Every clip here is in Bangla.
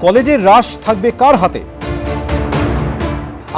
কলেজের রাশ থাকবে কার হাতে?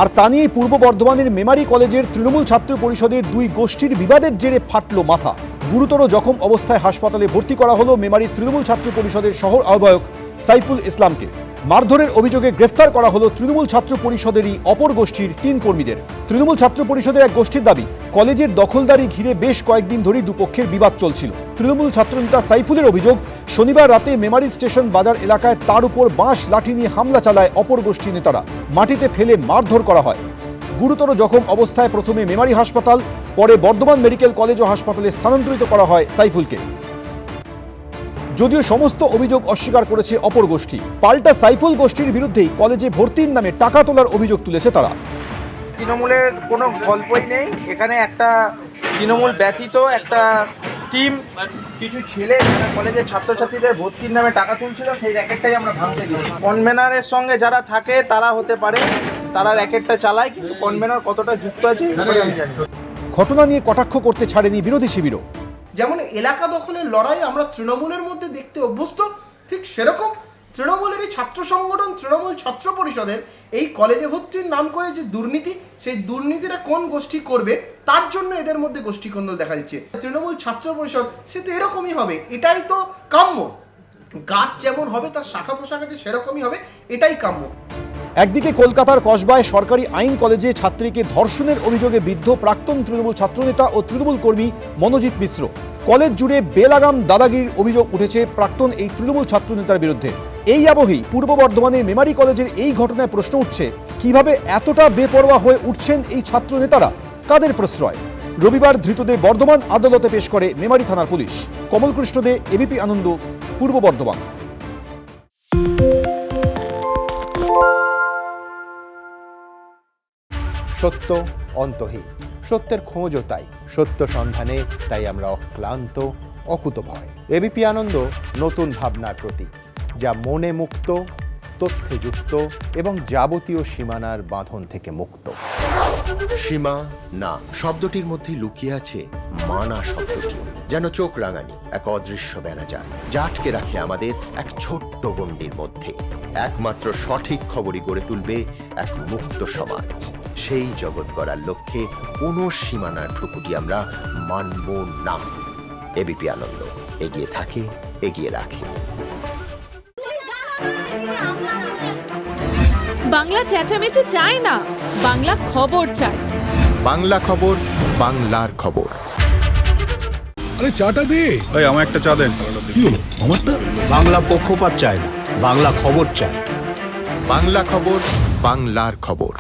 আর তা নিয়ে পূর্ব বর্ধমানের মেমারি কলেজের তৃণমূল ছাত্র পরিষদের দুই গোষ্ঠীর বিবাদের জেরে ফাটল মাথা। গুরুতর জখম অবস্থায় হাসপাতালে ভর্তি করা হলো মেমারি তৃণমূল ছাত্র পরিষদের শহর আহ্বায়ক সাইফুল ইসলামকে। মারধরের অভিযোগে গ্রেফতার করা হলো তৃণমূল ছাত্র পরিষদেরই অপর গোষ্ঠীর 3 কর্মীদের। তৃণমূল ছাত্র পরিষদের এক গোষ্ঠীর দাবি, কলেজের দখলদারি ঘিরে বেশ কয়েকদিন ধরেই দুপক্ষের বিবাদ চলছিল। তৃণমূল ছাত্রনেতা সাইফুলের অভিযোগ, শনিবার রাতে মেমারি স্টেশন বাজার এলাকায় তার উপর বাঁশ লাঠি নিয়ে হামলা চালায় অপর গোষ্ঠী নেতারা। মাটিতে ফেলে মারধর করা হয়। গুরুতর জখম অবস্থায় প্রথমে মেমারি হাসপাতাল, পরে বর্ধমান মেডিকেল কলেজ ও হাসপাতালে স্থানান্তরিত করা হয় সাইফুলকে। যদিও সমস্ত অভিযোগ অস্বীকার করেছে অপর গোষ্ঠী, পাল্টা সাইফুল গোষ্ঠীর বিরুদ্ধেই কলেজে ভর্তির নামে টাকা তোলার অভিযোগ তুলেছে তারা। তৃণমূলের কোনো গল্পই নেই এখানে। একটা তৃণমূল ব্যতীত একটা টিম, কিছু ছেলে কলেজের ছাত্রছাত্রীদের ভর্তির নামে টাকা তুলছিল, সেই র্যাকেটটাই আমরা ভাঙতে দিই। কনভেনারের সঙ্গে যারা থাকে তারা হতে পারে তারা র্যাকেটটা চালায়, কিন্তু কনভেনার কতটা যুক্ত আছে আমি জানি। ঘটনা নিয়ে কটাক্ষ করতে ছাড়েনি বিরোধী শিবিরও। যেমন এলাকা দখলের লড়াই আমরা তৃণমূলের মধ্যে দেখতে অভ্যস্ত, ঠিক সেরকম তৃণমূলের এই ছাত্র সংগঠন তৃণমূল ছাত্র পরিষদের এই কলেজে ভর্তির নাম করে যে দুর্নীতি, সেই দুর্নীতিটা কোন গোষ্ঠী করবে তার জন্য এদের মধ্যে গোষ্ঠী কোন্দল দেখা দিচ্ছে। তৃণমূল ছাত্র পরিষদ সে তো এরকমই হবে, এটাই তো কাম্য। গাছ যেমন হবে তার শাখা প্রশাখা যে সেরকমই হবে, এটাই কাম্য। একদিকে কলকাতার কসবায় সরকারি আইন কলেজে ছাত্রীকে ধর্ষণের অভিযোগে বিদ্ধ প্রাক্তন তৃণমূল ছাত্রনেতা ও তৃণমূল কর্মী মনোজিৎ মিশ্র। কলেজ জুড়ে বেলাগাম দাদাগিরির অভিযোগ উঠেছে প্রাক্তন এই তৃণমূল ছাত্রনেতার বিরুদ্ধে। এই আবহেই পূর্ব বর্ধমানের মেমারি কলেজের এই ঘটনায় প্রশ্ন উঠছে, কিভাবে এতটা বেপরোয়া হয়ে উঠছেন এই ছাত্র নেতারা, কাদের প্রশ্রয়? রবিবার ধৃতদের বর্ধমান আদালতে পেশ করে মেমারি থানার পুলিশ। কমল কৃষ্ণ দে, এবিপি আনন্দ, পূর্ব বর্ধমান। সত্য অন্তহীন, সত্যের খোঁজও তাই, সত্য সন্ধানে তাই আমরা অক্লান্ত, অকুতভয়। এবিপি আনন্দ নতুন ভাবনার প্রতীক, যা মনে মুক্ত, তথ্যে যুক্ত এবং যাবতীয় সীমানার বাঁধন থেকে মুক্ত। সীমা না শব্দটির মধ্যে লুকিয়ে আছে মানা শব্দটি, যেন চোখ রাঙানি এক অদৃশ্য বেড়াজাল, যা আটকে রাখে আমাদের এক ছোট্ট গণ্ডির মধ্যে। একমাত্র সঠিক খবরই গড়ে তুলবে এক মুক্ত সমাজ। সেই জগৎ গড়ার লক্ষ্যে কোনো সীমানার ঠুকুটি আমরা মানব না। এবিপি আনন্দ এগিয়ে থাকে, এগিয়ে রাখে। বাংলা চেঁচামেচি চায় না, বাংলা খবর চায়। বাংলা খবর, বাংলার খবর। আরে চাটা দে। এই আমার একটা চা দেন। কি হলো আমারটা? বাংলা পক্ষপাত চায় না, বাংলা খবর চায়। বাংলা খবর, বাংলার খবর।